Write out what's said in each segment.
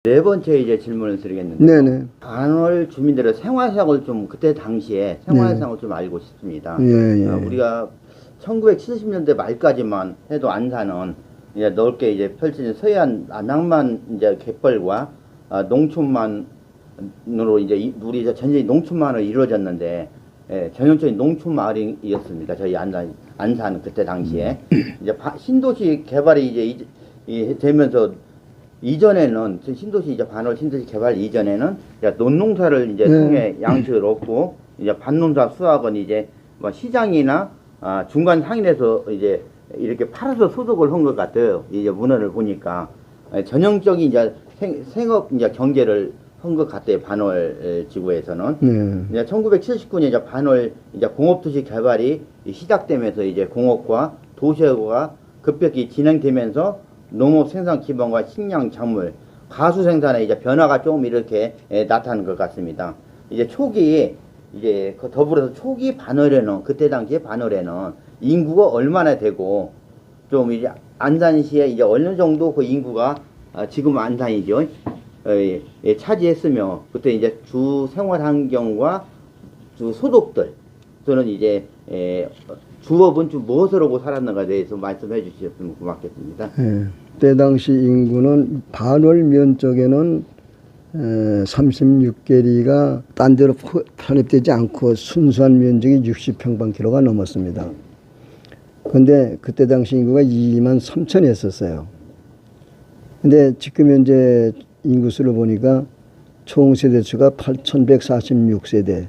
네 번째 이제 질문을 드리겠는데, 네네. 반월 주민들의 생활상을 좀 그때 당시에 생활상을 좀 알고 싶습니다. 예, 예. 우리가 1970년대 말까지만 해도 안산은 이제 넓게 이제 펼쳐진 서해안 남양만 이제 갯벌과 농촌만으로 이제 우리 전쟁이 농촌만으로 이루어졌는데, 전형적인 농촌 마을이었습니다. 저희 안산 그때 당시에 이제 신도시 개발이 이제 되면서 이전에는 신도시 이제 반월 신도시 개발 이전에는 논농사를 이제 통해 양식을 얻고 이제 밭농사 수확은 이제 뭐 시장이나 중간 상인에서 이제 이렇게 팔아서 소득을 한 것 같아요. 이제 문헌을 보니까 전형적인 이제 생업 이제 경제를 한 것 같아요. 반월 지구에서는. 이제 1979년 이제 반월 이제 공업도시 개발이 시작되면서 이제 공업과 도시화가 급격히 진행되면서 농업 생산 기반과 식량 작물 가수 생산에 이제 변화가 좀 이렇게 나타난 것 같습니다. 이제 초기 이제 더불어서 초기 반월에는 그때 당시에 반월에는 인구가 얼마나 되고 좀 이제 안산시에 이제 어느 정도 그 인구가 지금 안산이죠. 차지했으며 그때 이제 주 생활 환경과 주 소득들 저는 이제 주업은 좀 무엇을 하고 살았는가에 대해서 말씀해 주셨으면 고맙겠습니다. 그때 당시 인구는 반월 면적에는 36개리가 딴 데로 편입되지 않고 순수한 면적이 60평방킬로가 넘었습니다. 근데 그때 당시 인구가 2만 3천이었었어요. 근데 지금 현재 인구수를 보니까 총 세대수가 8,146세대.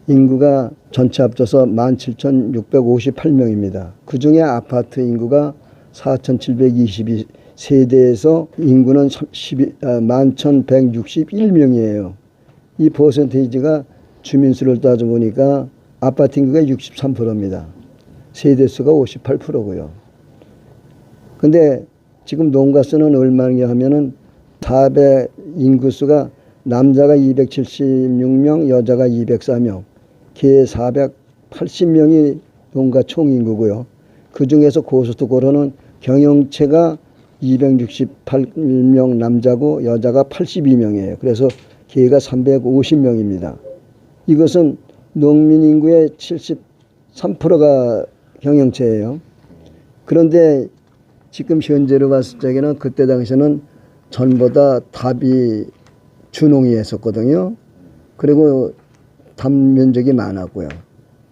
인구가 전체 합쳐서 17,658명입니다. 그 중에 아파트 인구가 4,722세대에서 인구는 11,161명이에요. 이 퍼센테이지가 주민수를 따져보니까 아파트 인구가 63%입니다. 세대수가 58%고요. 근데 지금 농가수는 얼마냐 하면은 답의 인구수가 남자가 276명, 여자가 204명, 개 480명이 농가 총인구고요. 그 중에서 고소득으로는 경영체가 268명 남자고 여자가 82명이에요. 그래서 개가 350명입니다. 이것은 농민 인구의 73%가 경영체예요. 그런데 지금 현재로 봤을 적에는 그때 당시에는 전보다 답이 준농이 했었거든요. 그리고 답 면적이 많았고요.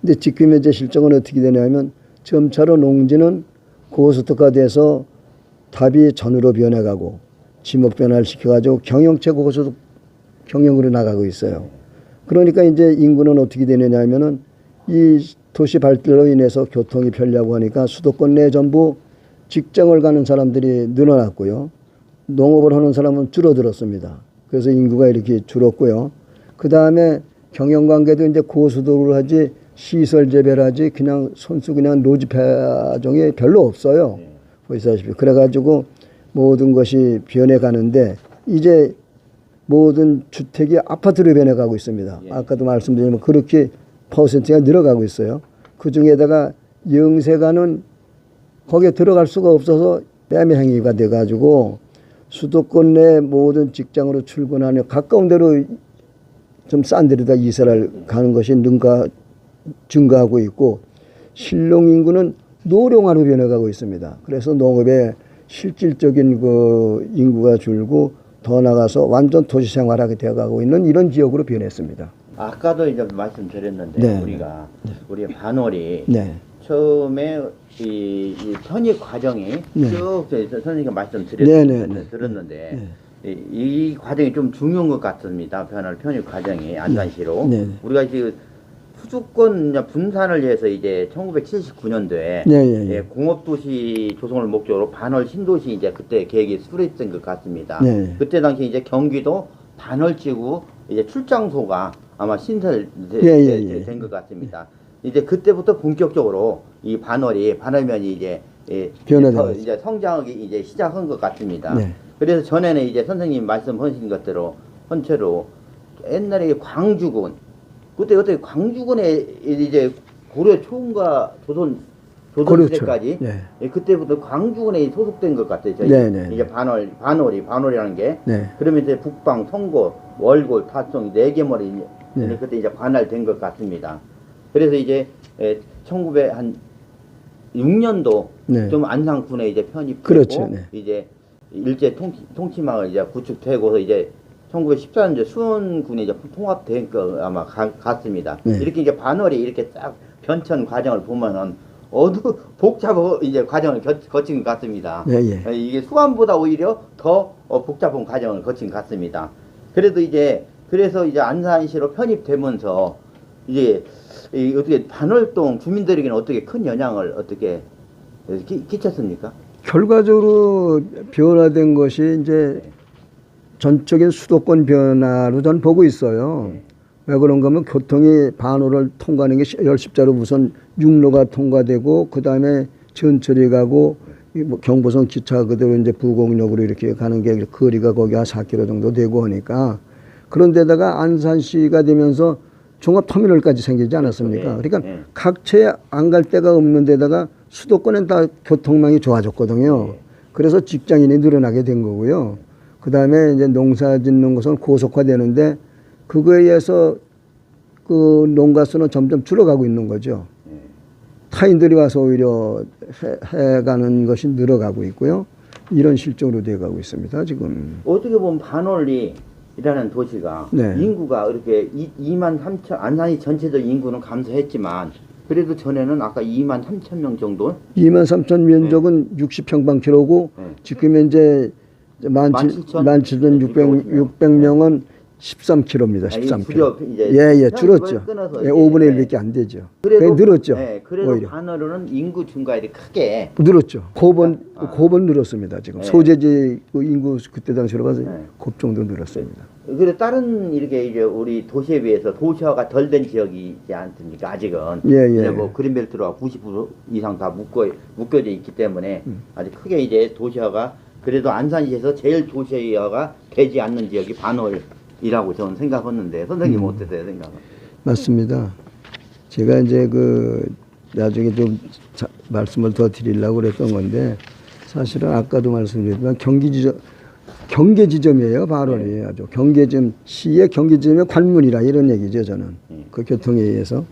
근데 지금 현재 실정은 어떻게 되냐면 점차로 농지는 고소득화돼서 답이 전으로 변해가고 지목 변화를 시켜가지고 경영체 고소득 경영으로 나가고 있어요. 그러니까 이제 인구는 어떻게 되느냐 하면은 이 도시 발달로 인해서 교통이 편리하고 하니까 수도권 내 전부 직장을 가는 사람들이 늘어났고요. 농업을 하는 사람은 줄어들었습니다. 그래서 인구가 이렇게 줄었고요. 그 다음에 경영관계도 이제 고소득을 하지 시설 재배를 하지 그냥 손수 그냥 노지파종이 별로 없어요. 보시다시피. 그래가지고 모든 것이 변해가는데 이제 모든 주택이 아파트로 변해가고 있습니다. 아까도 말씀드리면 그렇게 퍼센트가 늘어가고 있어요. 그 중에다가 영세가는 거기에 들어갈 수가 없어서 뺨의 행위가 돼가지고 수도권 내 모든 직장으로 출근하는 가까운 데로 좀 싼 데로다 이사를 가는 것이 증가하고 있고 실농 인구는 노령화로 변해가고 있습니다. 그래서 농업에 실질적인 그 인구가 줄고 더 나가서 완전 도시 생활하게 되어가고 있는 이런 지역으로 변했습니다. 아까도 이제 말씀드렸는데 네. 우리 반월이 네. 처음에 이 편입 과정이 네. 쭉 선생님께 들었는데 이 과정이 좀 중요한 것 같습니다. 편입 과정이 안산시로 우리가 지금 수도권 분산을 위해서 이제 1979년도에 공업도시 조성을 목적으로 반월 신도시 이제 그때 계획이 수립된 것 같습니다. 그때 당시 이제 경기도 반월지구 이제 출장소가 아마 신설된 것 같습니다. 이제 그때부터 본격적으로 이 반월면이 이제 이제 성장하기 이제 시작한 것 같습니다. 그래서 전에는 이제 선생님 말씀하신 것대로 헌채로 옛날에 광주군 그때 광주군에 이제 고려 초원과 조선 조선시대까지 그렇죠. 네. 예, 그때부터 광주군에 소속된 것 같아요. 저희 네. 이제 반월이라는 게 네. 그러면 이제 북방, 송고, 월골, 타송 4개머리 네. 그때 이제 관할된 것 같습니다. 그래서 이제 1906년도 네. 좀 안산군에 이제 편입되고 그렇죠. 네. 이제 일제 통치망을 이제 구축되고서 이제 1914년 이제 수원군에 이제 통합된 거 아마 같습니다. 네. 이렇게 이제 반월이 이렇게 딱 변천 과정을 보면은 어두 복잡한 이제 과정을 거친 것 같습니다. 예, 예. 이게 수원보다 오히려 더 복잡한 과정을 거친 것 같습니다. 그래서 이제 안산시로 편입되면서 이제 어떻게 반월동 주민들에게는 어떻게 큰 영향을 어떻게 끼쳤습니까? 결과적으로 변화된 것이 이제 네. 전적인 수도권 변화로 전 보고 있어요. 네. 왜 그런가 하면 교통이 반호를 통과하는 게 열십자로 우선 육로가 통과되고 그 다음에 전철이 가고 뭐 경부선 기차 그대로 이제 부곡역으로 이렇게 가는 게 거리가 거기 한 4km 정도 되고 하니까 그런데다가 안산시가 되면서 종합터미널까지 생기지 않았습니까? 네. 그러니까 네. 각처에 안 갈 데가 없는 데다가 수도권엔 다 교통망이 좋아졌거든요. 네. 그래서 직장인이 늘어나게 된 거고요. 그 다음에 이제 농사 짓는 것은 고속화되는데 그거에 의해서 그 농가 수는 점점 줄어가고 있는 거죠. 네. 타인들이 와서 오히려 해가는 것이 늘어가고 있고요. 이런 실정으로 되어가고 있습니다, 지금. 어떻게 보면 반월이라는 도시가 네. 인구가 이렇게 2만 3천 안산이 전체적 인구는 감소했지만 그래도 전에는 아까 2만 3천 명 정도 2만 3천 면적은 60평방키로고 네. 지금 현재 17,600명은 13km입니다. 13km. 예, 줄었죠. 예, 5분의 1밖에 안 되죠. 그래도 늘었죠. 네, 그래도 오히려. 반월은 인구 증가율이 크게 늘었죠. 곱은 늘었습니다. 지금 네. 소재지 인구 그때 당시로 봐서 네. 곱 정도 늘었습니다. 그래 다른 이렇게 이제 우리 도시에 비해서 도시화가 덜 된 지역이 있지 않습니까? 아직은 예. 이제 뭐 그린벨트로 90% 이상 다 묶여져 있기 때문에 아직 크게 이제 도시화가 그래도 안산시에서 제일 도시화가 되지 않는 지역이 반월이라고 저는 생각했는데 선생님 어떠세요 생각은? 맞습니다. 제가 이제 그 나중에 좀 말씀을 더 드리려고 그랬던 건데 사실은 아까도 말씀드렸지만 경계 지점이에요. 반월이 아주 경계점 시의 경계 지점의 관문이라 이런 얘기죠. 저는 그 교통에 의해서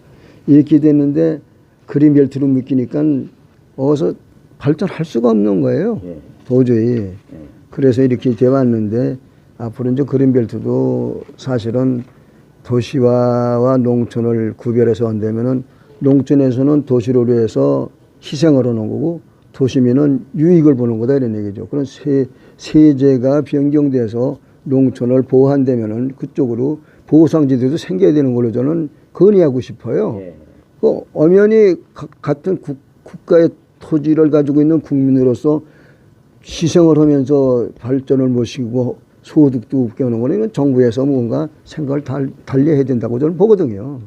이렇게 됐는데 그린벨트로 묶이니까 어서 발전할 수가 없는 거예요. 예. 도저히. 그래서 이렇게 돼 왔는데 앞으로 이제 그린벨트도 사실은 도시화와 농촌을 구별해서 한다면은 농촌에서는 도시로 해서 희생을 하는 거고 도시민은 유익을 보는 거다 이런 얘기죠. 그런 세제가 변경돼서 농촌을 보호한다면은 그쪽으로 보호상지대도 생겨야 되는 걸로 저는 건의하고 싶어요. 예. 그 엄연히 같은 국가의 토지를 가지고 있는 국민으로서 희생을 하면서 발전을 모시고 소득도 웃게 하는 거는 이건 정부에서 뭔가 생각을 달리 해야 된다고 저는 보거든요.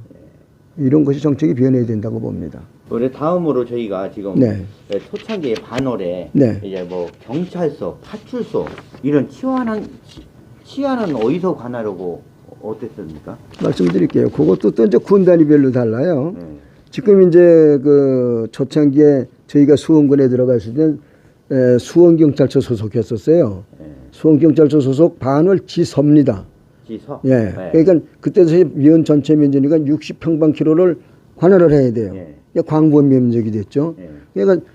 이런 것이 정책이 변해야 된다고 봅니다. 우리 다음으로 저희가 지금 네. 초창기에 반월에 네. 이제 뭐 경찰서, 파출소 이런 치안은 어디서 관하려고 어땠습니까? 말씀드릴게요. 그것도 또 이제 군단위별로 달라요. 네. 지금 이제 그 초창기에 저희가 수원군에 들어갔을 때 수원경찰서 소속했었어요. 네. 수원경찰서 소속 반월 지서입니다. 지서? 예. 네. 그러니까 그때 면 전체 면적이니까 60평방키로를 관할을 해야 돼요. 예. 광범 면적이 됐죠. 예. 그러니까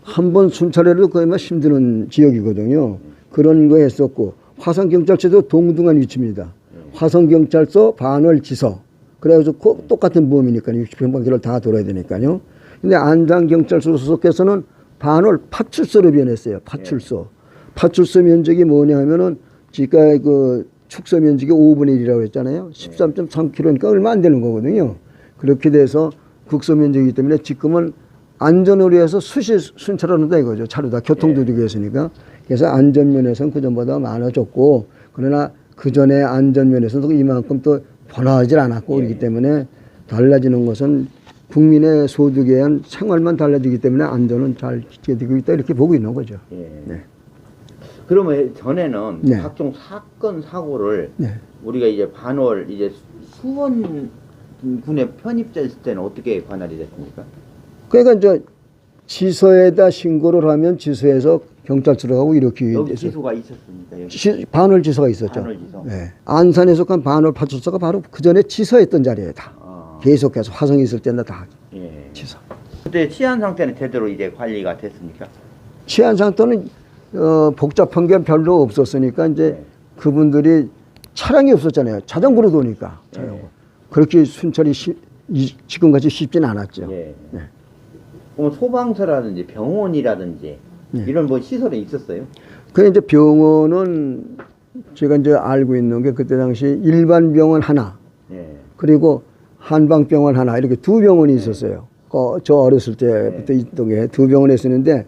한 번 순찰해도 거의 막 힘드는 지역이거든요. 그런 거 했었고 화성경찰서도 동등한 위치입니다. 화성경찰서 반월 지서. 그래가지고 똑같은 범위니까 60평방키로를 다 돌아야 되니까요. 근데 안산경찰서 소속해서는 반월 파출소로 변했어요. 파출소. 파출소 면적이 뭐냐 하면은 지가 그 축소 면적이 5분의 1이라고 했잖아요. 13.3km니까 얼마 안 되는 거거든요. 그렇게 돼서 국소 면적이기 때문에 지금은 안전을 위해서 수시 순찰하는다 이거죠. 차로다 교통도둑이 했으니까. 그래서 안전면에서는 그전보다 많아졌고 그러나 그전에 안전면에서는 이만큼 또 변화하지 않았고 그렇기 때문에 달라지는 것은 국민의 소득에 의한 생활만 달라지기 때문에 안전은 잘 지켜지고 있다 이렇게 보고 있는 거죠. 예. 네. 그러면 전에는 네. 각종 사건 사고를 네. 우리가 이제 반월 이제 수원군에 편입됐을 때는 어떻게 관할이 됐습니까? 그러니까 이제 지서에다 신고를 하면 지서에서 경찰서로 가고 이렇게 여기 돼서 지소가 있었습니까? 여기 반월지서가 있었죠. 반월지서. 네. 안산에 속한 반월파출소가 바로 그 전에 지서였던 자리에 다 계속해서 화성이 있을 때는 다 예. 지서. 그때 치안 상태는 제대로 이제 관리가 됐습니까? 치안 상태는 복잡한 게 별로 없었으니까 이제 네. 그분들이 차량이 없었잖아요. 자전거로 도니까. 자전거. 그렇게 순찰이 지금같이 쉽진 않았죠. 예. 네. 그럼 소방서라든지 병원이라든지 네. 이런 뭐 시설이 있었어요? 그 이제 병원은 제가 이제 알고 있는 게 그때 당시 일반 병원 하나 예. 그리고 한방병원 하나 이렇게 두 병원이 있었어요. 저 어렸을 때부터 있던 게 두 병원이 있었는데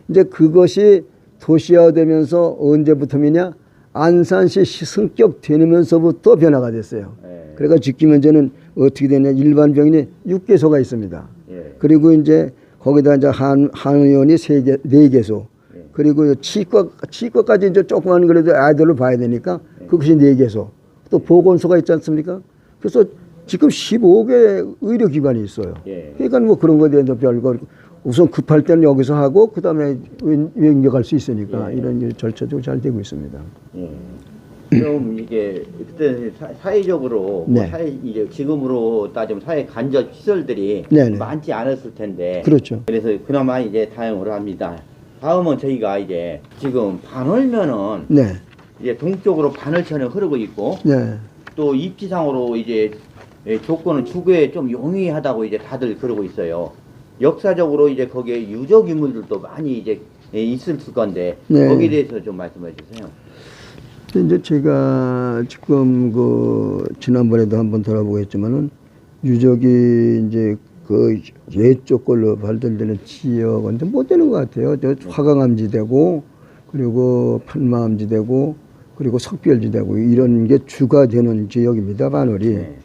이제 그것이 도시화되면서 언제부터냐 안산시 승격되면서부터 변화가 됐어요. 예. 그래가 지금 현재는 어떻게 되냐 일반 병원이 6개소가 있습니다. 예. 그리고 이제 거기다 이제 한의원이 4개소. 예. 그리고 치과까지 이제 조그만 그래도 아이들을 봐야 되니까 그것이 4개소. 또 보건소가 있지 않습니까? 그래서 지금 15개 의료기관이 있어요. 예. 그러니까 뭐 그런 거에 대해서 별거 우선 급할 때는 여기서 하고 그 다음에 옮겨갈 수 있으니까 예. 이런 절차적으로 잘 되고 있습니다. 예. 그럼 이게 그때 사회적으로 뭐 네. 이제 지금으로 따지면 사회 간접 시설들이 네네. 많지 않았을 텐데 그렇죠. 그래서 그나마 이제 다행으로 합니다. 다음은 저희가 이제 지금 반월면은 네. 이제 동쪽으로 반월천이 흐르고 있고 네. 또 입지상으로 이제 조건은 주거에 좀 용이하다고 이제 다들 그러고 있어요. 역사적으로 이제 거기에 유적 인물들도 많이 이제 있을 건데 네. 거기에 대해서 좀 말씀해 주세요. 이제 제가 지금 지난번에도 한번 돌아보겠지만은 유적이 이제 그 예쪽 걸로 발달되는 지역은 못 되는 것 같아요. 저 화강암지대고 그리고 판마암지대고 그리고 석별지대고 이런 게 주가 되는 지역입니다. 반월이. 네.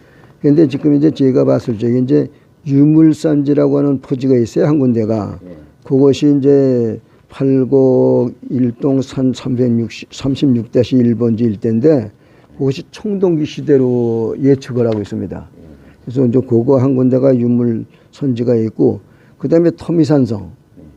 그런데 지금 이제 제가 봤을 적에 이제 유물산지라고 하는 토지가 있어요. 한 군데가. 네. 그것이 이제 팔곡 일동 산 36-1번지 일대인데 그것이 청동기 시대로 예측을 하고 있습니다. 그래서 이제 그거 한 군데가 유물 선지가 있고 그다음에 터미산성.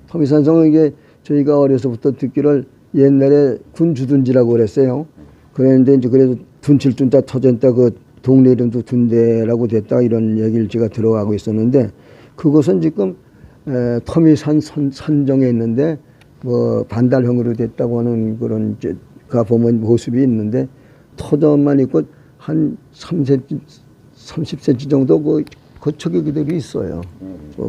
터미산성은 이게 저희가 어려서부터 듣기를 옛날에 군 주둔지라고 그랬어요. 그랬는데 이제 그래도 둔칠둔다 터졌다 그 동네 이름도 둔대라고 됐다 이런 얘기를 제가 들어가고 있었는데 그것은 지금 터미산 산정에 있는데 뭐 반달형으로 됐다고 하는 그런 가 보면 모습이 있는데 터전만 있고 한 30cm 정도 그 거척이 그대로 있어요.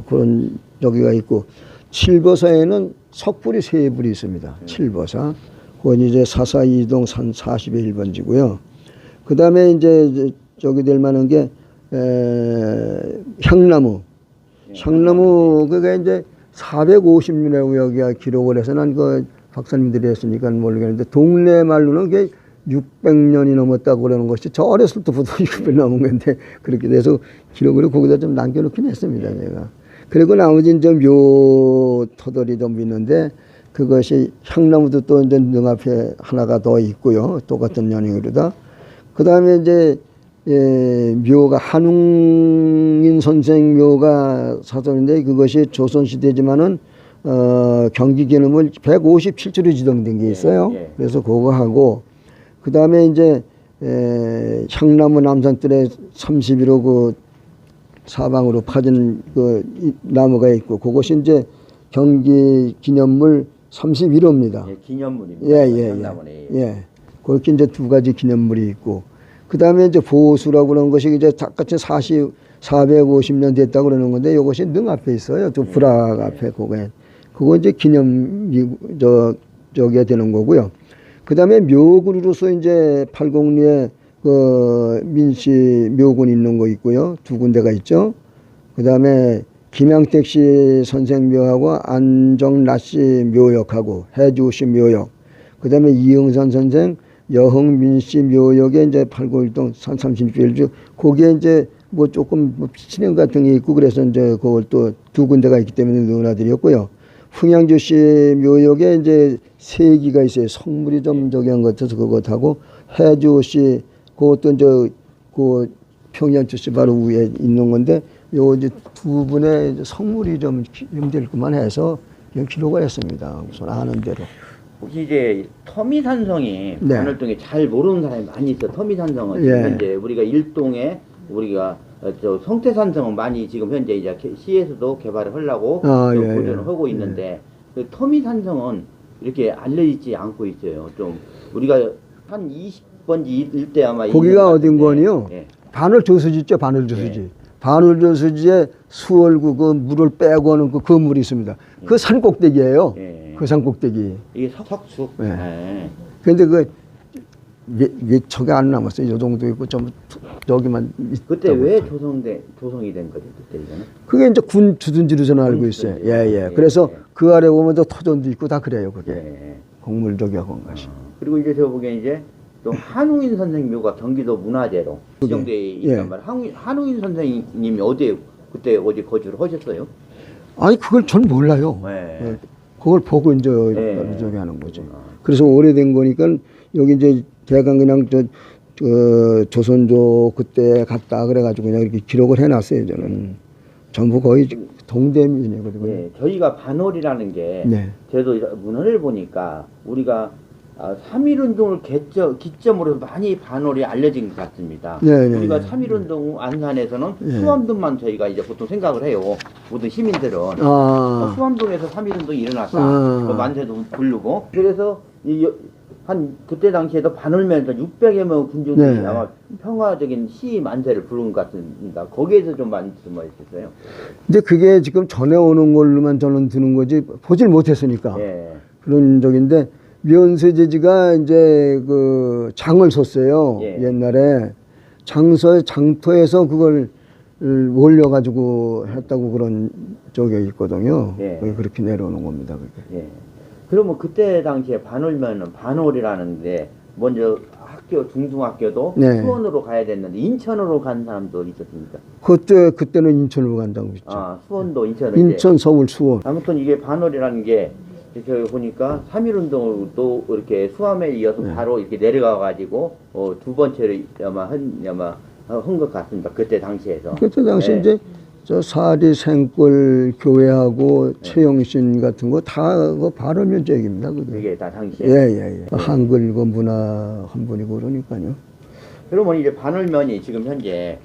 그런 여기가 있고 칠버사에는 석불이 3불이 있습니다. 칠버사. 그건 이제 사사이동 산 41번지고요. 그 다음에 이제 저기 될 만한 게 향나무. 향나무 그게 이제 450년이라고 여기가 기록을 해서 난 그 박사님들이 했으니까 모르겠는데 동네 말로는 그게 600년이 넘었다고 그러는 것이 저 어렸을 때부터 600년 넘은 건데 그렇게 돼서 기록을 거기다 좀 남겨놓긴 했습니다. 제가. 그리고 나머지 이제 묘 터덜이 좀 있는데 그것이 향나무도 또 이제 능앞에 하나가 더 있고요. 똑같은 연행으로다. 그 다음에 이제 묘가 한웅인 선생 묘가 사설인데 그것이 조선시대지만은 경기 기념물 157조로 지정된 게 있어요. 예, 예. 그래서 그거 하고 그 다음에 이제 향나무 남산뜰에 31호 그 사방으로 파진 그 나무가 있고 그것이 이제 경기 기념물 31호입니다. 예, 기념물입니다. 예. 향나무네. 예. 그렇게 이제 2가지 기념물이 있고 그 다음에 이제 보수라고 그러는 것이 이제 똑같이 450년 됐다고 그러는 건데 이것이 능 앞에 있어요. 저 불악 앞에 그거에. 그거 이제 저기가 되는 거고요. 그 다음에 묘군으로서 이제 팔곡리에 그 민씨 묘군 있는 거 있고요. 2군데가 있죠. 그 다음에 김양택 씨 선생 묘하고 안정라 씨 묘역하고 해주 씨 묘역. 그 다음에 이응산 선생 여흥민 씨 묘역에 이제 팔곡일동 산 36일주 거기에 이제 뭐 조금 뭐 진행 같은 게 있고 그래서 이제 그걸 또 2군데가 있기 때문에 누나들이었고요. 흥양주 씨 묘역에 이제 3기가 있어요. 성물이 좀 저기 한 것 같아서 그것하고 해주 씨 그것도 이제 그 평양주 씨 바로 위에 있는 건데 요 이제 두 분의 이제 성물이 좀 힘들구만 해서 그냥 기록을 했습니다. 우선 아는 대로. 혹시 이제 터미산성이 네. 반월동에 잘 모르는 사람이 많이 있어. 터미산성은 예. 지금 현재 우리가 일동에 우리가 저 성태산성은 많이 지금 현재 이제 시에서도 개발을 하려고 아, 좀 예, 보존을 예. 하고 있는데 그 터미산성은 이렇게 알려지지 않고 있어요. 좀 우리가 한 20번지 일대 아마 있는 거기가 것 어딘 같은데. 거니요? 예. 바늘저수지 있죠, 바늘저수지. 예. 바늘저수지에 수월구 그 물을 빼고는 그 건물이 있습니다. 그 산 꼭대기예요. 예. 그 산 꼭대기. 이게 석축. 예. 예. 근데 저게 안 남았어요. 요 정도 있고 좀 저기만. 그때 있다고. 왜 조성이 된 거죠? 그때 이거는? 그게 이제 군 주둔지로 저는 알고 군 있어요. 주둔지. 예. 예. 그래서 그 아래 보면 저 터전도 있고 다 그래요. 그게 예. 곡물 저기하고 한 것이. 그리고 이제 저 보기엔 이제 또 한웅인 선생 묘가 경기도 문화재로 지정돼 있단 예. 말이에요. 한웅인 선생님이 어디에 그때 어디 거주를 하셨어요? 아니 그걸 전 몰라요. 네. 그걸 보고 이제 네. 저기 하는 거죠. 그래서 오래된 거니까 여기 이제 대강 그냥 조선조 그때 갔다 그래가지고 그냥 이렇게 기록을 해놨어요. 저는 전부 거의 동대민이거든요. 예, 저희가 반월이라는 게 네. 저도 문헌을 보니까 우리가 3.1운동을 기점으로 많이 반월이 알려진 것 같습니다. 네, 네, 우리가 네. 3.1운동 안산에서는 네. 수암동만 저희가 이제 보통 생각을 해요. 모든 시민들은 수암동에서 3.1운동이 일어났다. 그 만세도 부르고 그래서 그때 당시에도 반월면에서 600여 명 군중들이 네. 아마 평화적인 시 만세를 부른 것 같습니다. 거기에서 좀 많이 있었어요. 근데 그게 지금 전해 오는 걸로만 저는 드는 거지 보질 못했으니까 예. 그런 적인데 면세제지가 이제 그 장을 섰어요. 예. 옛날에 장터에서 그걸 올려가지고 했다고 그런 쪽에 있거든요. 예. 그게 그렇게 내려오는 겁니다. 그게. 예. 그러면 그때 당시에 반월면은 반월이라는데 먼저 중등학교도 네. 수원으로 가야 됐는데 인천으로 간 사람도 있었습니까? 그때는 인천으로 간다고 했죠. 수원도 인천으로 인천, 서울, 수원. 아무튼 이게 반월이라는 게 저기 보니까 3.1운동도 이렇게 수암에 이어서 네. 바로 이렇게 내려가 가지고 두 번째로 아마 한 것 같습니다. 그때 당시에서. 그때 당시 네. 이제 저 사리 생골 교회하고 최영신 같은 거 다 그 발음면 적입니다. 그게. 이게 다 당시에. 예. 한글 그 문화 한 분이고 그러니까요. 그러면 이제 반월면이 지금 현재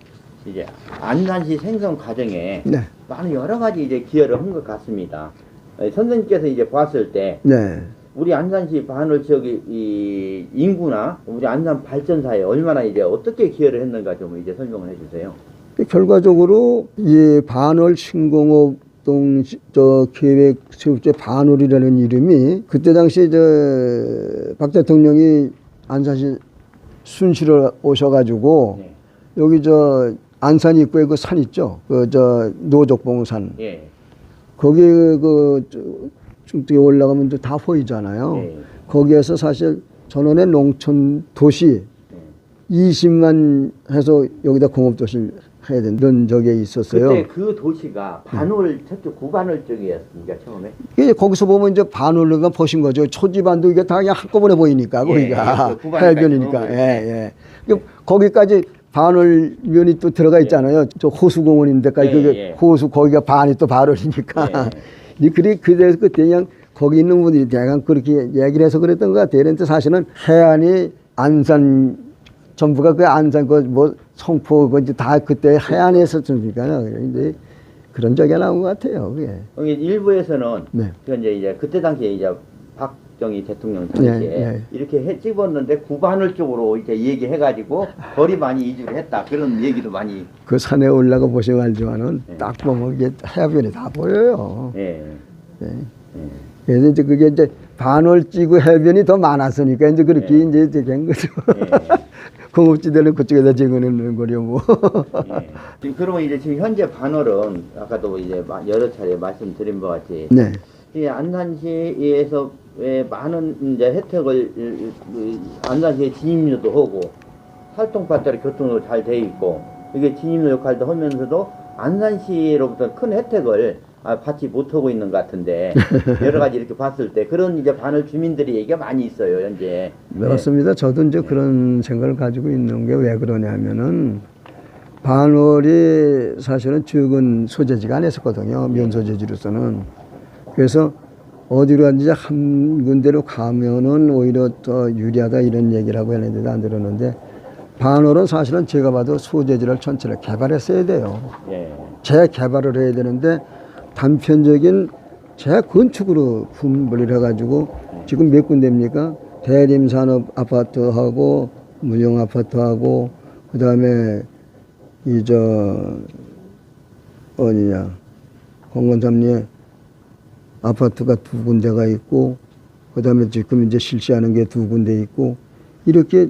이제 안산시 생성 과정에 네. 많은 여러 가지 이제 기여를 한 것 같습니다. 선생님께서 이제 봤을 때 네. 우리 안산시 반월 지역의 이 인구나 우리 안산 발전사에 얼마나 이제 어떻게 기여를 했는가 좀 이제 설명을 해주세요. 결과적으로 이 반월 신공업동 계획 세우제 반월이라는 이름이 그때 당시 박 대통령이 안산시 순시로 오셔가지고 네. 여기 안산 입구에 그 산 있죠. 노족봉산. 예. 거기 쭉쭉 올라가면 다 보이잖아요. 예. 거기에서 사실 전원의 농촌 도시 20만 해서 여기다 공업도시를 해야 된다는 적이 있었어요. 그때 그 도시가 반월 저쪽 구반월 쪽이었습니까 처음에? 이게 거기서 보면 이제 반월로가 보신 거죠. 초지반도 이게 다 그냥 한꺼번에 보이니까 거기가 그 구반까지 해변이니까. 오고. 거기까지 반월면이 또 들어가 있잖아요. 저 호수공원인데까지 그게 호수 거기가 반이 또 반월이니까. 그래서 그때 그냥 거기 있는 분들이 대강 그렇게 얘기를 해서 그랬던 것 같아요. 그런데 사실은 해안이 안산 전부가 그 안산 성포 다 그때 해안에서 전부니까요. 근데 그런 적이 나온 것 같아요. 그게. 여기 일부에서는 네. 이제 그때 당시에 이제 박정희 대통령 당시에 이렇게 찍었는데 구반월 쪽으로 이제 얘기해가지고 거리 많이 이주를 했다 그런 얘기도 많이. 그 산에 올라가 보시면 알지만은 딱 보면 이게 해변이 다 보여요. 예. 그래서 이제 그게 이제 반월 지구 해변이 더 많았으니까 이제 그렇게 이제 된 거죠. 공업지대는 그쪽에다 찍어놓는 거려고. 지금 그러면 이제 지금 현재 반월은 아까도 이제 여러 차례 말씀드린 것 같이 네. 이 안산시에서 많은 이제 혜택을 안산시에 진입로도 하고 활동파들의 교통도 잘 돼 있고 이게 진입로 역할도 하면서도 안산시로부터 큰 혜택을 받지 못하고 있는 것 같은데 여러 가지 이렇게 봤을 때 그런 이제 반월 주민들이 얘기가 많이 있어요 현재. 네, 맞습니다. 저도 이제 그런 생각을 가지고 있는 게 왜 그러냐면은 반월이 사실은 적은 소재지가 아니었거든요. 면 소재지로서는. 그래서 어디로 갔는지 한 군데로 가면은 오히려 더 유리하다 이런 얘기를 하고 했는데도 안 들었는데, 반월은 사실은 제가 봐도 소재지를 전체를 개발했어야 돼요. 예. 재개발을 해야 되는데 단편적인 재건축으로 분분을 해가지고 지금 몇 군데입니까? 대림산업 아파트하고 무형 아파트하고 그 다음에 어디냐 공건삼리에 아파트가 두 군데가 있고 그 다음에 지금 이제 실시하는 게 두 군데 있고 이렇게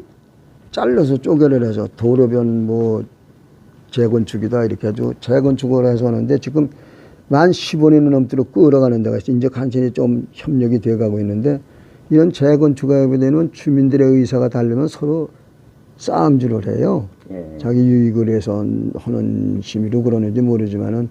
잘라서 쪼개를 해서 도로변 뭐 재건축이다 이렇게 아주 재건축을 해서 하는데 지금 만 15년이 넘도록 끌어가는 데가 있어요. 이제 간신히 좀 협력이 돼가고 있는데 이런 재건축하게 되면 주민들의 의사가 다르면 서로 싸움질을 해요. 예. 자기 유익을 위해서 하는 심의로 그러는지 모르지만은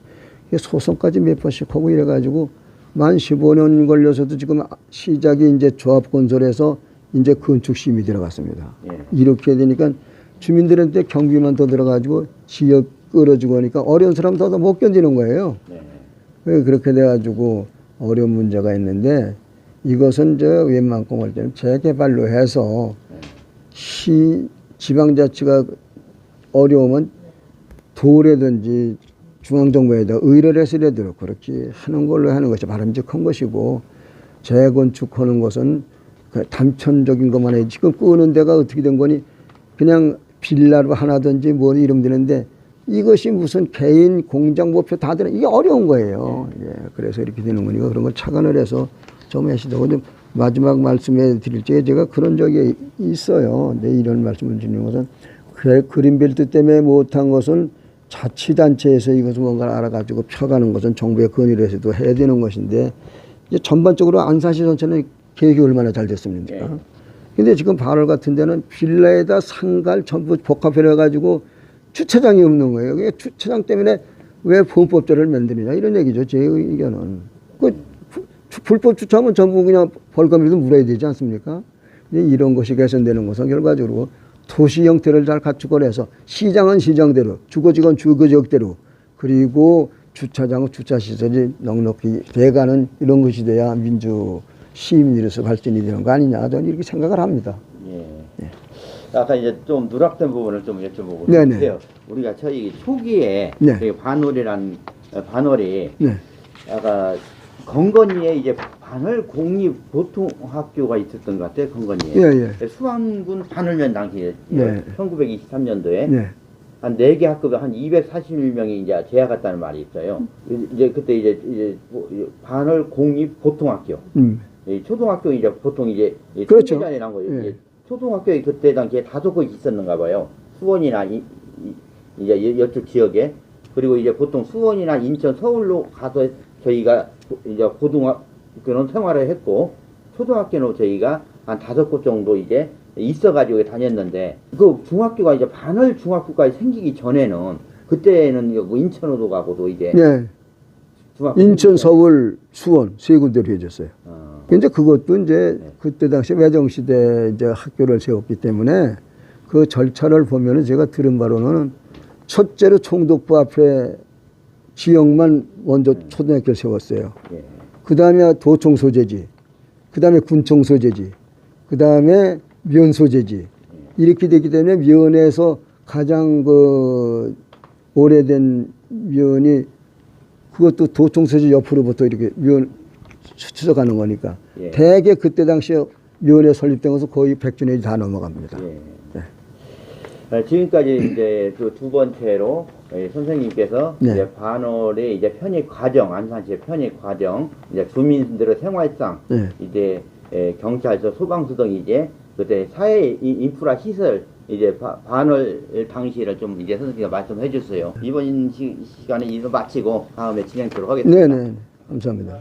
소송까지 몇 번씩 하고 이래가지고 만 15년 걸려서도 지금 시작이 이제 조합건설에서 이제 건축심의 들어갔습니다. 예. 이렇게 되니까 주민들한테 경비만 더 들어가지고 지역 끌어주고 하니까 어려운 사람 더 못 견디는 거예요. 네. 그렇게 돼가지고 어려운 문제가 있는데 이것은 웬만큼 할 때는 재개발로 해서 지방자치가 어려우면 도라든지 중앙정부에다 의뢰를 해서라도 그렇게 하는 걸로 하는 것이 바람직한 것이고 재건축하는 것은 단편적인 것만 해. 지금 끄는 데가 어떻게 된 거니 그냥 빌라로 하나든지 뭐 이러면 되는데 이것이 무슨 개인 공장 목표 다 되는 이게 어려운 거예요. 예, 그래서 이렇게 되는 거니까 그런 걸 착안을 해서 좀 해시다고 좀 마지막 말씀해 드릴 적에 제가 그런 적이 있어요. 근데 이런 말씀을 드리는 것은 그린벨트 때문에 못한 것은 자치단체에서 이것을 뭔가 알아가지고 펴가는 것은 정부의 건의를 해서도 해야 되는 것인데 이제 전반적으로 안산시 전체는 계획이 얼마나 잘 됐습니까? 예. 근데 지금 발월 같은 데는 빌라에다 상가를 전부 복합해가지고 주차장이 없는 거예요. 그게 주차장 때문에 왜 범법자를 만드느냐 이런 얘기죠. 제 의견은. 불법 주차하면 전부 그냥 벌금이라도 물어야 되지 않습니까? 이런 것이 개선되는 것은 결과적으로 도시 형태를 잘 갖추고 해서 시장은 시장대로, 주거지건 주거지역대로, 그리고 주차장은 주차시설이 넉넉히 돼가는 이런 것이 돼야 민주 시민으로서 발전이 되는 거 아니냐 저는 이렇게 생각을 합니다. 예. 예. 아까 이제 좀 누락된 부분을 좀 여쭤보고 네네. 싶은데요. 우리가 저희 초기에 네. 저희 반월이 네. 아까 건건이에 이제 반월 공립보통학교가 있었던 것 같아요. 건건이에. 예, 예. 수안군 반월면 당시에 네. 1923년도에 네. 한 4개 학급에 한 241명이 이제 재학 갔다는 말이 있어요. 이제 그때 이제 반월 공립보통학교. 이 초등학교 이제 보통 이제 그렇죠. 청계전에 난 거예요. 예. 이제 초등학교에 그때 당시에 5곳 있었는가 봐요. 수원이나 이제 이쪽 지역에. 그리고 이제 보통 수원이나 인천, 서울로 가서 저희가 이제 고등학교는 생활을 했고 초등학교는 저희가 한 5곳 정도 이제 있어가지고 다녔는데 그 중학교가 이제 반월 중학교까지 생기기 전에는 그때는 뭐 인천으로 가고도 이제 네. 인천, 서울, 수원 세 군데로 해줬어요. 근데 그것도 이제 그때 당시 외정시대 이제 학교를 세웠기 때문에 그 절차를 보면은 제가 들은 바로는 첫째로 총독부 앞에 지역만 먼저 초등학교를 세웠어요. 예. 그 다음에 도청 소재지, 그 다음에 군청 소재지, 그 다음에 면 소재지. 이렇게 되기 때문에 면에서 가장 그 오래된 면이 그것도 도청 소재 옆으로부터 이렇게 면 추적하는 거니까. 예. 대개 그때 당시에 면에 설립된 것은 거의 100주 내지 다 넘어갑니다. 예. 네. 지금까지 이제 그 두 번째로 선생님께서 네. 이제 반월의 이제 편입 과정, 안산시의 편입 과정, 이제 주민들의 생활상, 네. 이제 경찰서, 소방서 등 이제 그때 사회 인프라 시설 이제 반월 당시를 좀 이제 선생님께서 말씀해 주세요. 이번 시간에 이거 마치고 다음에 진행하도록 하겠습니다. 네네. 감사합니다.